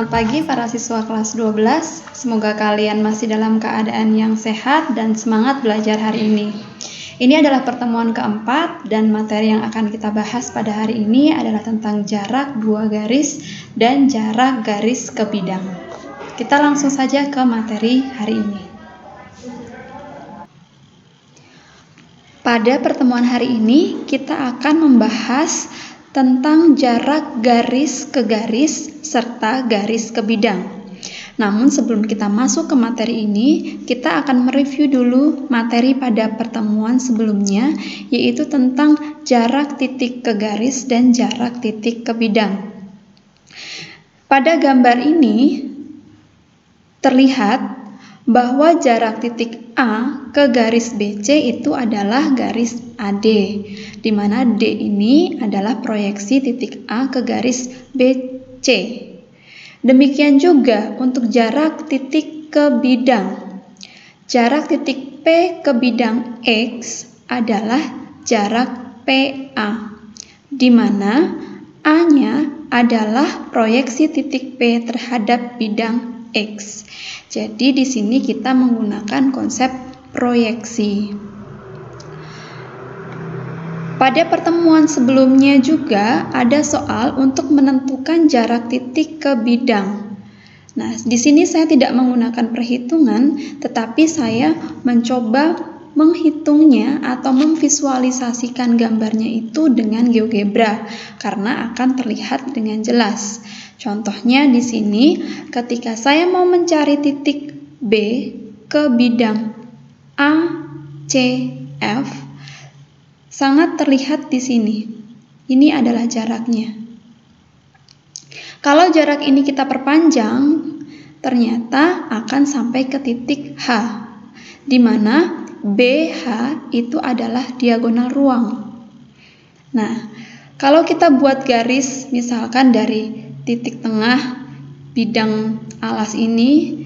Selamat pagi para siswa kelas 12. Semoga kalian masih dalam keadaan yang sehat dan semangat belajar hari ini. Ini adalah pertemuan keempat dan materi yang akan kita bahas pada hari ini adalah tentang jarak dua garis dan jarak garis ke bidang. Kita langsung saja ke materi hari ini. Pada pertemuan hari ini kita akan membahas tentang jarak garis ke garis serta garis ke bidang. Namun sebelum kita masuk ke materi ini, kita akan mereview dulu materi pada pertemuan sebelumnya, yaitu tentang jarak titik ke garis dan jarak titik ke bidang. Pada gambar ini terlihat bahwa jarak titik A ke garis BC itu adalah garis AD, di mana D ini adalah proyeksi titik A ke garis BC. Demikian juga untuk jarak titik ke bidang. Jarak titik P ke bidang X adalah jarak PA, di mana A-nya adalah proyeksi titik P terhadap bidang X. Jadi di sini kita menggunakan konsep proyeksi. Pada pertemuan sebelumnya juga ada soal untuk menentukan jarak titik ke bidang. Nah, di sini saya tidak menggunakan perhitungan, tetapi saya mencoba menghitungnya atau memvisualisasikan gambarnya itu dengan GeoGebra karena akan terlihat dengan jelas. Contohnya di sini, ketika saya mau mencari titik B ke bidang A, C, F, sangat terlihat di sini. Ini adalah jaraknya. Kalau jarak ini kita perpanjang, ternyata akan sampai ke titik H, di mana BH itu adalah diagonal ruang. Nah, kalau kita buat garis misalkan dari titik tengah bidang alas ini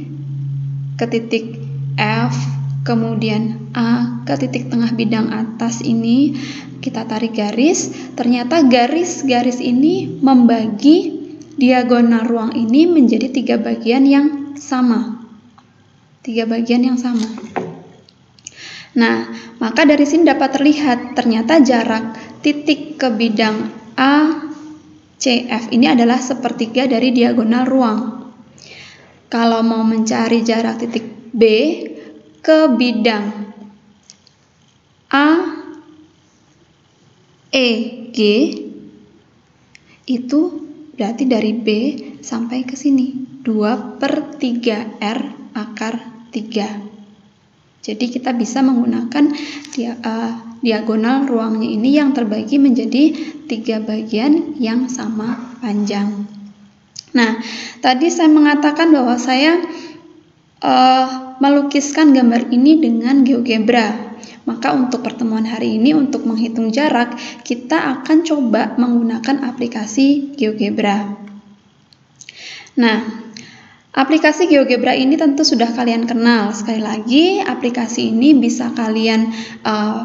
ke titik F, kemudian A ke titik tengah bidang atas ini, kita tarik garis, ternyata garis-garis ini membagi diagonal ruang ini menjadi 3 bagian yang sama. 3 bagian yang sama. Nah, maka dari sini dapat terlihat ternyata jarak titik ke bidang A, C, F ini adalah sepertiga dari diagonal ruang. Kalau mau mencari jarak titik B ke bidang A, E, G itu berarti dari B sampai ke sini 2/3 R akar 3. Jadi kita bisa menggunakan diagonal ruangnya ini yang terbagi menjadi 3 bagian yang sama panjang. Nah, tadi saya mengatakan bahwa saya melukiskan gambar ini dengan GeoGebra. Maka untuk pertemuan hari ini untuk menghitung jarak, kita akan coba menggunakan aplikasi GeoGebra. Nah, aplikasi GeoGebra ini tentu sudah kalian kenal. Sekali lagi, aplikasi ini bisa kalian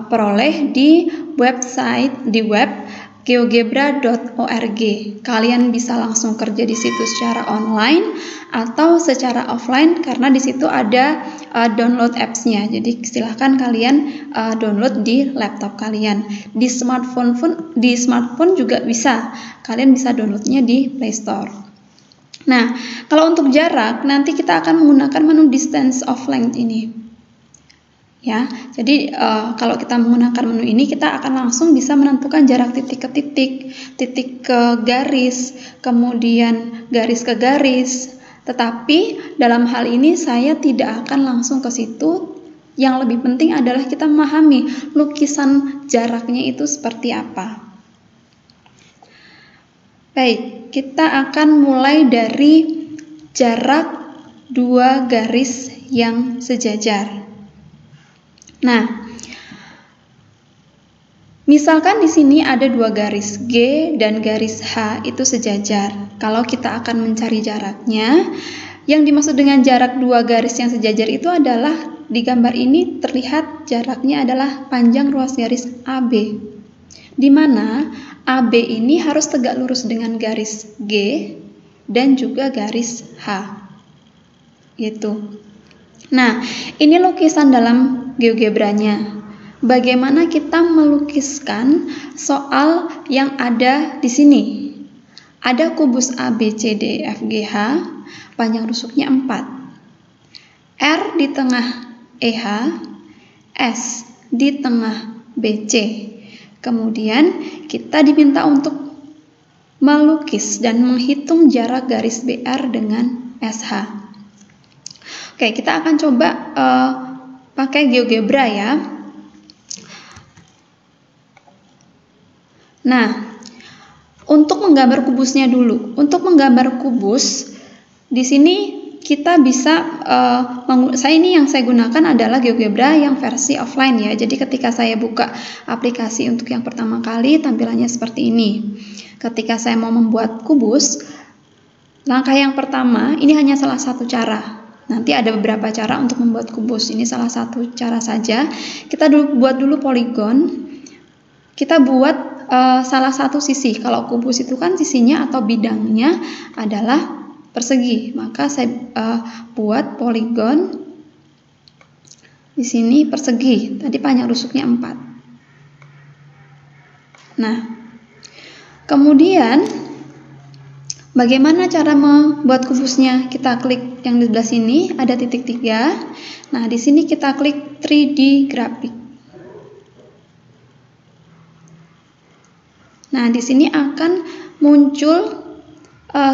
peroleh di website di web geogebra.org. Kalian bisa langsung kerja di situ secara online atau secara offline karena di situ ada download apps-nya. Jadi silahkan kalian download di laptop kalian. Di smartphone juga bisa. Kalian bisa downloadnya di Play Store. Nah, kalau untuk jarak, nanti kita akan menggunakan menu distance of length ini. Ya, jadi kalau kita menggunakan menu ini, kita akan langsung bisa menentukan jarak titik ke titik, titik ke garis, kemudian garis ke garis. Tetapi dalam hal ini saya tidak akan langsung ke situ. Yang lebih penting adalah kita memahami lukisan jaraknya itu seperti apa. Baik, kita akan mulai dari jarak dua garis yang sejajar. Nah, misalkan di sini ada 2 garis G dan garis H itu sejajar. Kalau kita akan mencari jaraknya, yang dimaksud dengan jarak 2 garis yang sejajar itu adalah di gambar ini terlihat jaraknya adalah panjang ruas garis AB. Di mana AB ini harus tegak lurus dengan garis G dan juga garis H. Gitu. Nah, ini lukisan dalam GeoGebra-nya. Bagaimana kita melukiskan soal yang ada di sini? Ada kubus A, B, C, D, E, F, G, H, panjang rusuknya 4. R di tengah EH, S di tengah BC. Kemudian kita diminta untuk melukis dan menghitung jarak garis BR dengan SH. Oke, kita akan coba pakai GeoGebra ya. Nah, untuk menggambar kubusnya dulu. Untuk menggambar kubus, di sini kita bisa, yang saya gunakan adalah GeoGebra yang versi offline ya. Jadi ketika saya buka aplikasi untuk yang pertama kali, tampilannya seperti ini. Ketika saya mau membuat kubus, langkah yang pertama, ini hanya salah satu cara. Nanti ada beberapa cara untuk membuat kubus. Ini salah satu cara saja. Kita buat dulu poligon. Kita buat salah satu sisi. Kalau kubus itu kan sisinya atau bidangnya adalah persegi. Maka saya buat poligon. Di sini persegi. Tadi panjang rusuknya 4. Nah, kemudian bagaimana cara membuat kubusnya? Kita klik yang di sebelah sini, ada titik 3. Nah, di sini kita klik 3D grafik. Nah, di sini akan muncul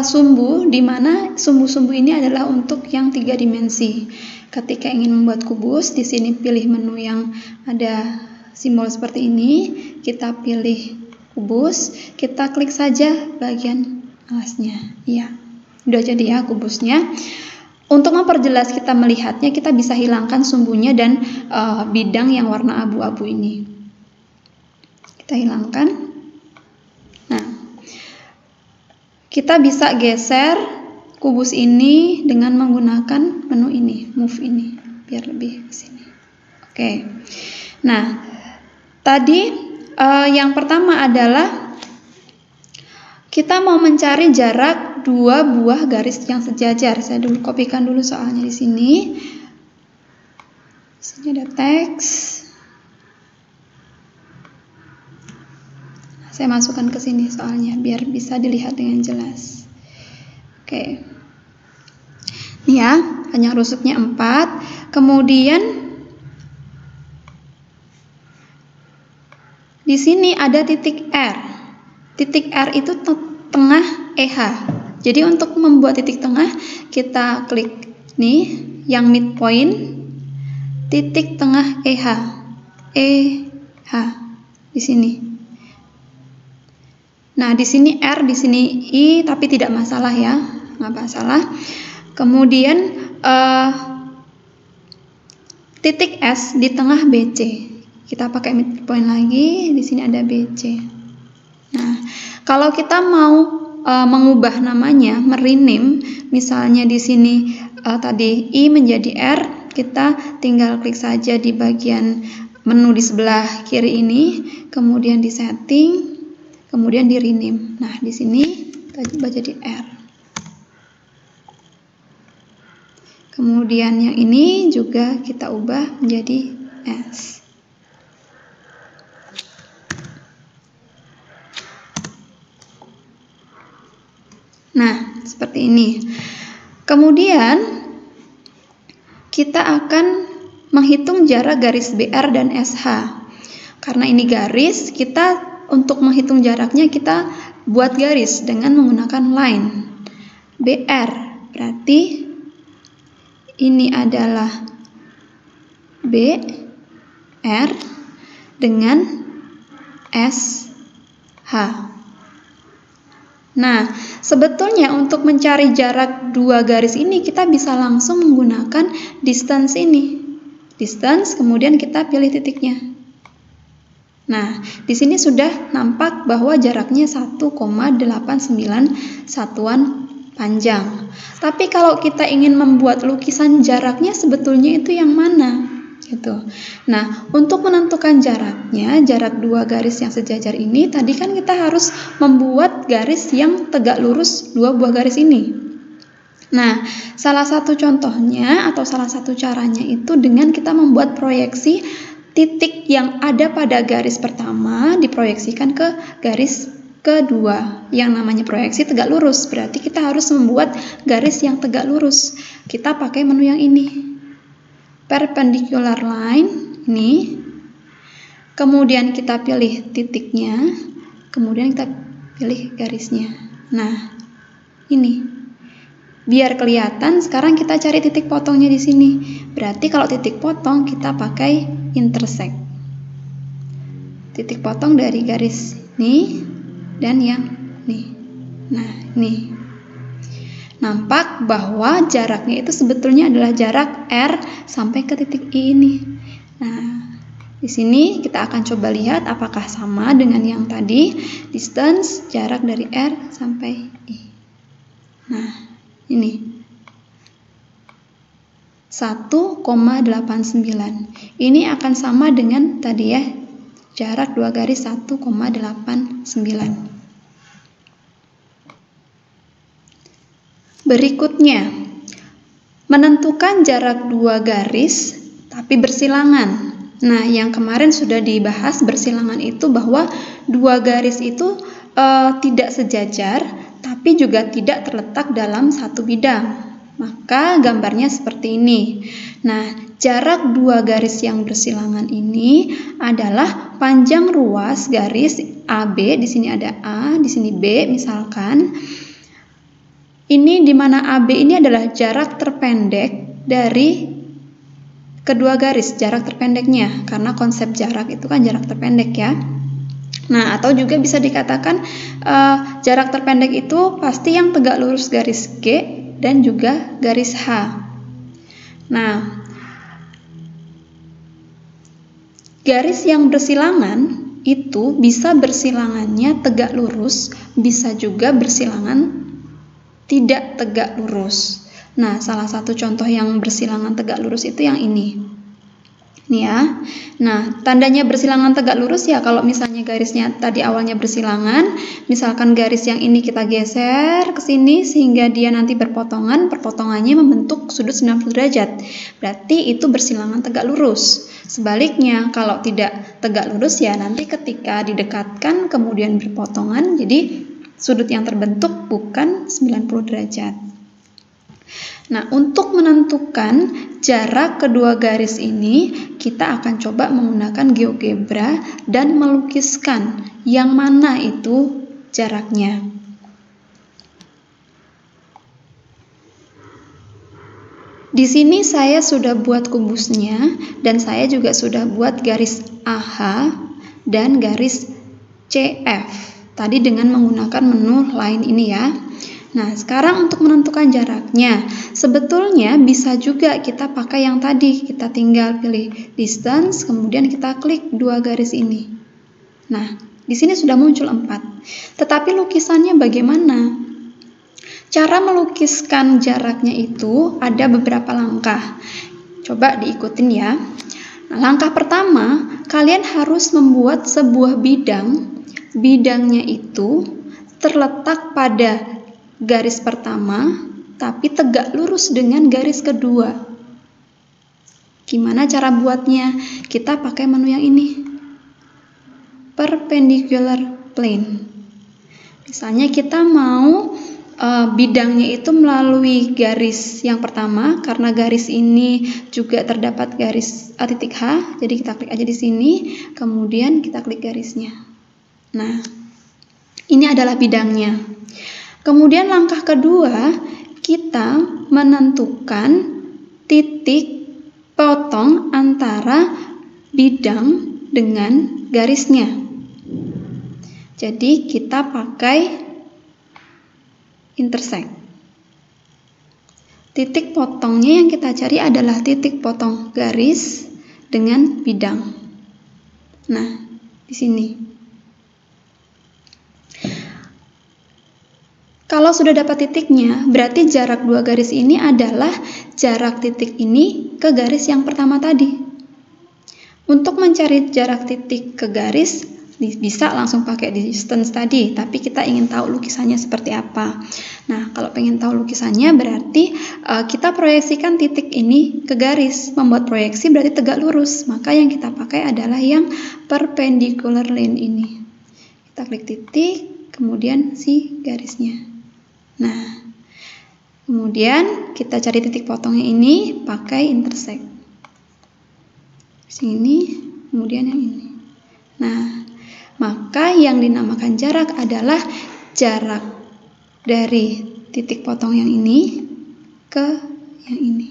sumbu, di mana sumbu-sumbu ini adalah untuk yang 3 dimensi. Ketika ingin membuat kubus, di sini pilih menu yang ada simbol seperti ini, kita pilih kubus, kita klik saja bagian alasnya. Iya, udah jadi ya kubusnya. Untuk memperjelas kita melihatnya, kita bisa hilangkan sumbunya dan bidang yang warna abu-abu ini. Kita hilangkan. Nah, kita bisa geser kubus ini dengan menggunakan menu ini, move ini, biar lebih ke sini. Oke. Nah, tadi yang pertama adalah kita mau mencari jarak 2 buah garis yang sejajar. Saya dulu kopikan dulu soalnya di sini. Di sini ada teks. Saya masukkan ke sini soalnya biar bisa dilihat dengan jelas. Oke. Ini ya, panjang rusuknya 4. Kemudian di sini ada titik R. Titik R itu tengah EH. Jadi untuk membuat titik tengah, kita klik nih yang midpoint, titik tengah EH. EH di sini. Nah, di sini R, di sini I, tapi tidak masalah ya, nggak masalah. Kemudian titik S di tengah BC. Kita pakai midpoint lagi, di sini ada BC. Nah, kalau kita mau mengubah namanya, merename, misalnya di sini tadi I menjadi R, kita tinggal klik saja di bagian menu di sebelah kiri ini, kemudian di setting, kemudian di rename. Nah, di sini kita ubah jadi R. Kemudian yang ini juga kita ubah menjadi S. Nah, seperti ini. Kemudian kita akan menghitung jarak garis BR dan SH. Karena ini garis, kita untuk menghitung jaraknya kita buat garis dengan menggunakan line. BR berarti ini adalah BR dengan SH. Nah, sebetulnya untuk mencari jarak 2 garis ini kita bisa langsung menggunakan distance ini. Distance, kemudian kita pilih titiknya. Nah, di sini sudah nampak bahwa jaraknya 1,89 satuan panjang. Tapi kalau kita ingin membuat lukisan jaraknya sebetulnya itu yang mana? gitu. Nah, untuk menentukan jaraknya, jarak dua garis yang sejajar ini, tadi kan kita harus membuat garis yang tegak lurus dua buah garis ini. Nah, salah satu contohnya atau salah satu caranya itu dengan kita membuat proyeksi titik yang ada pada garis pertama diproyeksikan ke garis kedua. Yang namanya proyeksi tegak lurus, berarti kita harus membuat garis yang tegak lurus. Kita pakai menu yang ini. Perpendicular line ini, kemudian kita pilih titiknya, kemudian kita pilih garisnya. Nah, ini biar kelihatan. Sekarang kita cari titik potongnya di sini. Berarti kalau titik potong kita pakai intersect. Titik potong dari garis ini dan yang ini. Nah, ini. Nampak bahwa jaraknya itu sebetulnya adalah jarak R sampai ke titik I ini. Nah, di sini kita akan coba lihat apakah sama dengan yang tadi, distance, jarak dari R sampai I. Nah, ini 1,89. Ini akan sama dengan tadi ya, jarak dua garis 1,89. Berikutnya, menentukan jarak dua garis tapi bersilangan. Nah, yang kemarin sudah dibahas bersilangan itu bahwa dua garis itu tidak sejajar tapi juga tidak terletak dalam satu bidang. Maka gambarnya seperti ini. Nah, jarak dua garis yang bersilangan ini adalah panjang ruas garis AB. Di sini ada A, di sini B misalkan. Ini di mana AB ini adalah jarak terpendek dari kedua garis, jarak terpendeknya, karena konsep jarak itu kan jarak terpendek ya. Nah, atau juga bisa dikatakan jarak terpendek itu pasti yang tegak lurus garis G dan juga garis H. Nah, garis yang bersilangan itu bisa bersilangannya tegak lurus, bisa juga bersilangan tidak tegak lurus. Nah, salah satu contoh yang bersilangan tegak lurus itu yang ini. Nih ya. Nah, tandanya bersilangan tegak lurus ya kalau misalnya garisnya tadi awalnya bersilangan, misalkan garis yang ini kita geser ke sini sehingga dia nanti berpotongan, perpotongannya membentuk sudut 90 derajat. Berarti itu bersilangan tegak lurus. Sebaliknya, kalau tidak tegak lurus ya nanti ketika didekatkan kemudian berpotongan, jadi sudut yang terbentuk bukan 90 derajat. Nah, untuk menentukan jarak kedua garis ini, kita akan coba menggunakan GeoGebra dan melukiskan yang mana itu jaraknya. Di sini saya sudah buat kubusnya dan saya juga sudah buat garis AH dan garis CF. Tadi dengan menggunakan menu line ini ya. Nah, sekarang untuk menentukan jaraknya, sebetulnya bisa juga kita pakai yang tadi. Kita tinggal pilih distance, kemudian kita klik dua garis ini. Nah, di sini sudah muncul 4. Tetapi lukisannya bagaimana? Cara melukiskan jaraknya itu ada beberapa langkah. Coba diikutin ya. Nah, langkah pertama, kalian harus membuat sebuah bidang. Bidangnya itu terletak pada garis pertama, tapi tegak lurus dengan garis kedua. Gimana cara buatnya? Kita pakai menu yang ini. Perpendicular plane. Misalnya kita mau bidangnya itu melalui garis yang pertama, karena garis ini juga terdapat garis titik H, jadi kita klik aja di sini, kemudian kita klik garisnya. Nah, ini adalah bidangnya. Kemudian langkah kedua, kita menentukan titik potong antara bidang dengan garisnya. Jadi kita pakai intersect. Titik potongnya yang kita cari adalah titik potong garis dengan bidang. Nah, di sini. Kalau sudah dapat titiknya, berarti jarak dua garis ini adalah jarak titik ini ke garis yang pertama tadi. Untuk mencari jarak titik ke garis, bisa langsung pakai distance tadi, tapi kita ingin tahu lukisannya seperti apa. Nah, kalau pengen tahu lukisannya berarti kita proyeksikan titik ini ke garis. Membuat proyeksi berarti tegak lurus, maka yang kita pakai adalah yang perpendicular line ini. Kita klik titik, kemudian si garisnya. Nah, kemudian kita cari titik potongnya ini pakai intersect. Sini, kemudian yang ini. Nah, maka yang dinamakan jarak adalah jarak dari titik potong yang ini ke yang ini.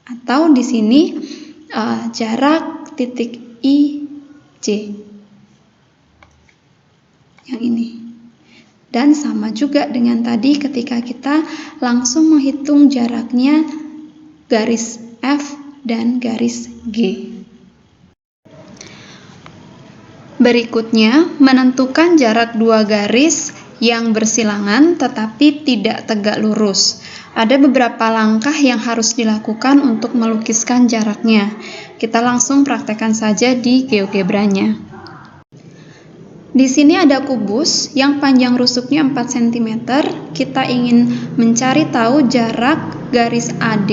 Atau di sini jarak titik IJ. Yang ini. Dan sama juga dengan tadi ketika kita langsung menghitung jaraknya garis F dan garis G. Berikutnya, menentukan jarak dua garis yang bersilangan tetapi tidak tegak lurus. Ada beberapa langkah yang harus dilakukan untuk melukiskan jaraknya. Kita langsung praktekkan saja di GeoGebra-nya. Di sini ada kubus yang panjang rusuknya 4 cm. Kita ingin mencari tahu jarak garis AD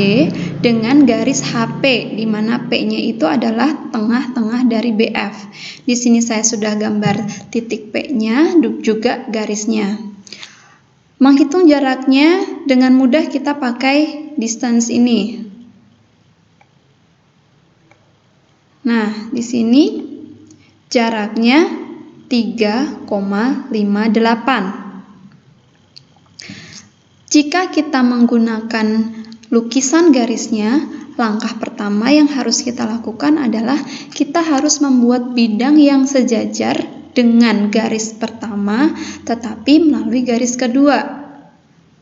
dengan garis HP, di mana P-nya itu adalah tengah-tengah dari BF. Di sini saya sudah gambar titik P-nya, juga garisnya. Menghitung jaraknya dengan mudah kita pakai distance ini. Nah, di sini jaraknya 3,58. Jika kita menggunakan lukisan garisnya, langkah pertama yang harus kita lakukan adalah kita harus membuat bidang yang sejajar dengan garis pertama, tetapi melalui garis kedua.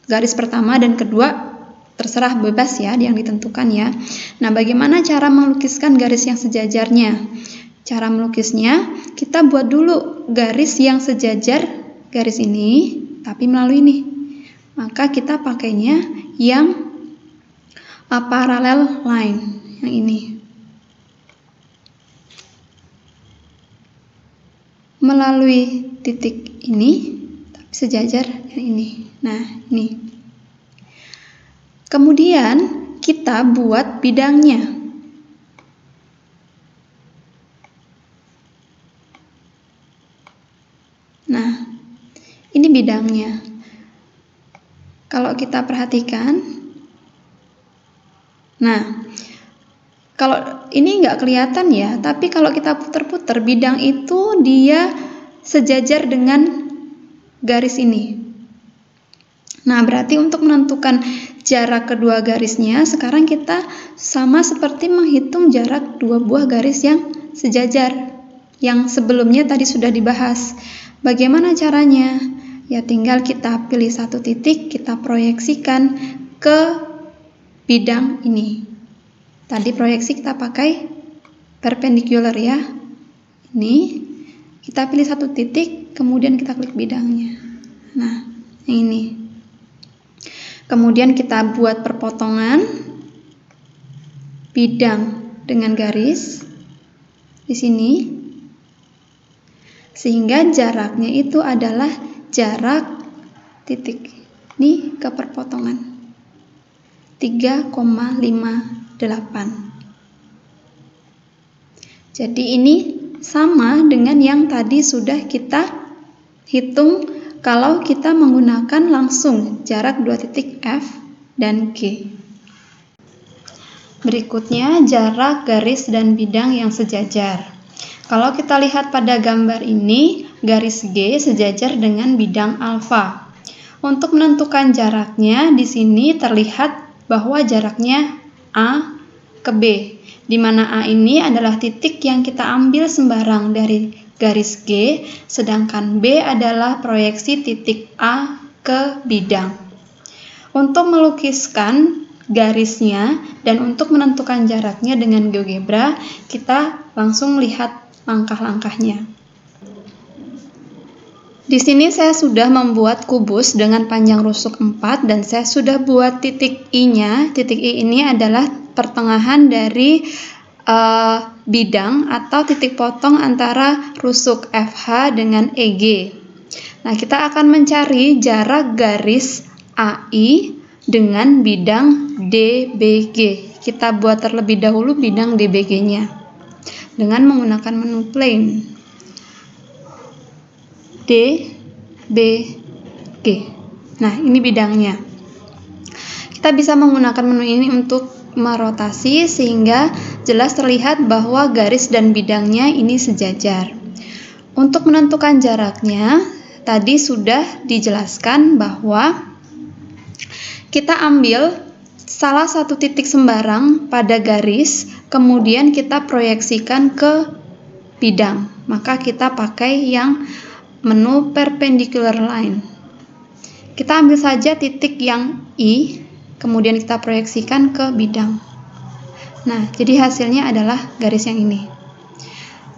Garis pertama dan kedua terserah, bebas ya, yang ditentukan ya. Nah, bagaimana cara melukiskan garis yang sejajarnya? Cara melukisnya, kita buat dulu garis yang sejajar garis ini, tapi melalui ini. Maka kita pakainya yang parallel line, yang ini. Melalui titik ini, tapi sejajar yang ini. Nah, ini. Kemudian, kita buat bidangnya. Nah, ini bidangnya. Kalau kita perhatikan, nah, kalau ini nggak kelihatan ya, tapi kalau kita putar-putar, bidang itu dia sejajar dengan garis ini. Nah, berarti untuk menentukan jarak kedua garisnya, sekarang kita sama seperti menghitung jarak dua buah garis yang sejajar, yang sebelumnya tadi sudah dibahas. Bagaimana caranya? Ya tinggal kita pilih satu titik, kita proyeksikan ke bidang ini. Tadi proyeksi kita pakai perpendicular ya. Ini kita pilih satu titik, kemudian kita klik bidangnya. Nah, yang ini. Kemudian kita buat perpotongan bidang dengan garis di sini. Sehingga jaraknya itu adalah jarak titik ini ke perpotongan 3,58. Jadi ini sama dengan yang tadi sudah kita hitung kalau kita menggunakan langsung jarak dua titik F dan G. Berikutnya jarak garis dan bidang yang sejajar. Kalau kita lihat pada gambar ini, garis G sejajar dengan bidang alfa. Untuk menentukan jaraknya, di sini terlihat bahwa jaraknya A ke B, di mana A ini adalah titik yang kita ambil sembarang dari garis G, sedangkan B adalah proyeksi titik A ke bidang. Untuk melukiskan garisnya dan untuk menentukan jaraknya dengan GeoGebra, kita langsung lihat langkah-langkahnya. Di sini saya sudah membuat kubus dengan panjang rusuk 4 dan saya sudah buat titik I-nya. Titik I ini adalah pertengahan dari bidang atau titik potong antara rusuk FH dengan EG. Nah, kita akan mencari jarak garis AI dengan bidang DBG. Kita buat terlebih dahulu bidang DBG-nya dengan menggunakan menu plane. DBG. Nah, ini bidangnya. Kita bisa menggunakan menu ini untuk merotasi sehingga jelas terlihat bahwa garis dan bidangnya ini sejajar. Untuk menentukan jaraknya, tadi sudah dijelaskan bahwa kita ambil salah satu titik sembarang pada garis, kemudian kita proyeksikan ke bidang. Maka kita pakai yang menu perpendicular line. Kita ambil saja titik yang I, kemudian kita proyeksikan ke bidang. Nah, jadi hasilnya adalah garis yang ini.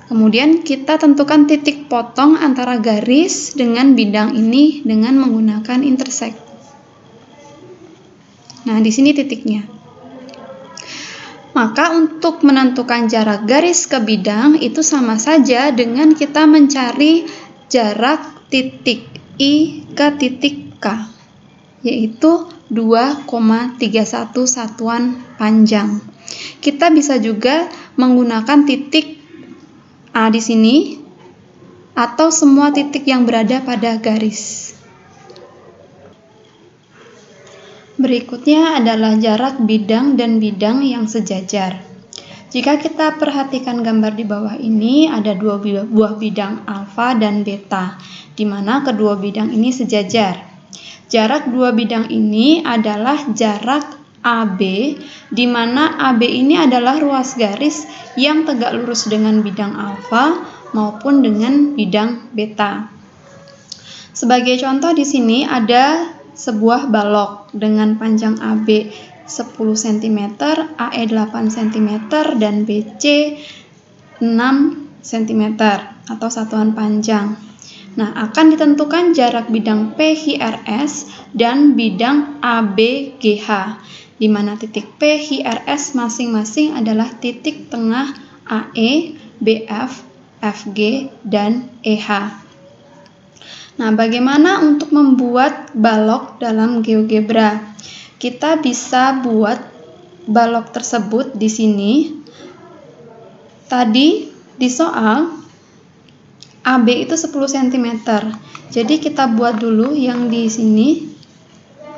Kemudian kita tentukan titik potong antara garis dengan bidang ini dengan menggunakan intersect. Nah, di sini titiknya. Maka untuk menentukan jarak garis ke bidang itu sama saja dengan kita mencari jarak titik I ke titik K, yaitu 2,31 satuan panjang. Kita bisa juga menggunakan titik A di sini atau semua titik yang berada pada garis. Berikutnya adalah jarak bidang dan bidang yang sejajar. Jika kita perhatikan gambar di bawah ini, ada dua buah bidang alfa dan beta, di mana kedua bidang ini sejajar. Jarak dua bidang ini adalah jarak AB, di mana AB ini adalah ruas garis yang tegak lurus dengan bidang alfa maupun dengan bidang beta. Sebagai contoh di sini ada sebuah balok dengan panjang AB 10 cm, AE 8 cm, dan BC 6 cm atau satuan panjang. Nah, akan ditentukan jarak bidang PHRS dan bidang ABGH, di mana titik PHRS masing-masing adalah titik tengah AE, BF, FG, dan EH. Nah, bagaimana untuk membuat balok dalam GeoGebra? Kita bisa buat balok tersebut di sini. Tadi di soal AB itu 10 cm. Jadi kita buat dulu yang di sini.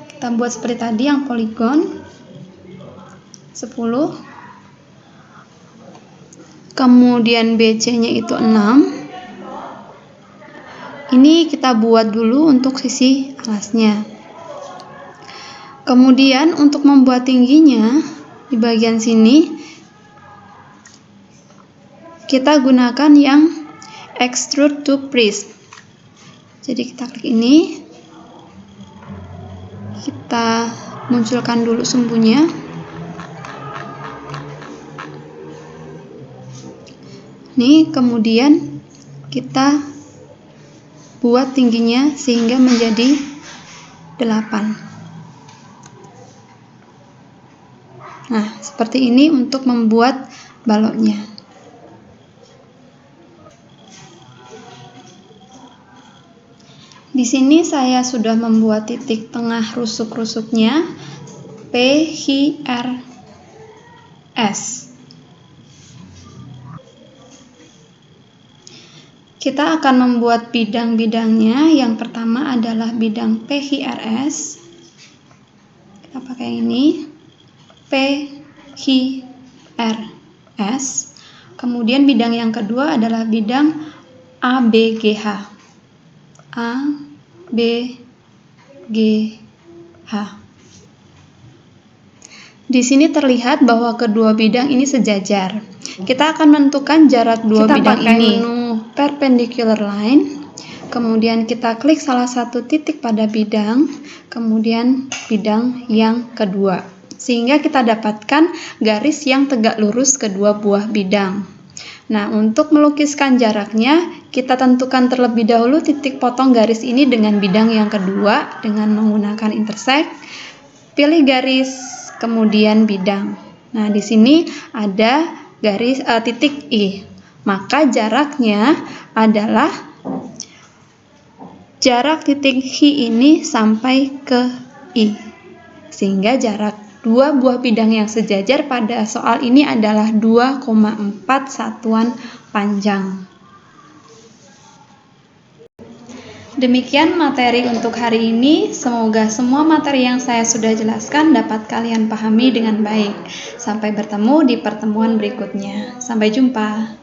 Kita buat seperti tadi yang poligon 10. Kemudian BC-nya itu 6. Ini kita buat dulu untuk sisi alasnya. Kemudian untuk membuat tingginya di bagian sini kita gunakan yang extrude to prism. Jadi kita klik ini, kita munculkan dulu sumbunya. Nih, kemudian kita buat tingginya sehingga menjadi 8. Nah, seperti ini untuk membuat baloknya. Di sini saya sudah membuat titik tengah rusuk-rusuknya PHRS. Kita akan membuat bidang-bidangnya. Yang pertama adalah bidang PHRS. Kita pakai ini. PHRS. Kemudian bidang yang kedua adalah bidang ABGH. ABGH. Di sini terlihat bahwa kedua bidang ini sejajar. Kita akan menentukan jarak dua bidang ini. Menu perpendicular line. Kemudian kita klik salah satu titik pada bidang, kemudian bidang yang kedua. Sehingga kita dapatkan garis yang tegak lurus kedua buah bidang. Nah, untuk melukiskan jaraknya, kita tentukan terlebih dahulu titik potong garis ini dengan bidang yang kedua dengan menggunakan intersect. Pilih garis, kemudian bidang. Nah, di sini ada titik I. Maka jaraknya adalah jarak titik I ini sampai ke I. Sehingga jarak dua buah bidang yang sejajar pada soal ini adalah 2,4 satuan panjang. Demikian materi untuk hari ini. Semoga semua materi yang saya sudah jelaskan dapat kalian pahami dengan baik. Sampai bertemu di pertemuan berikutnya. Sampai jumpa.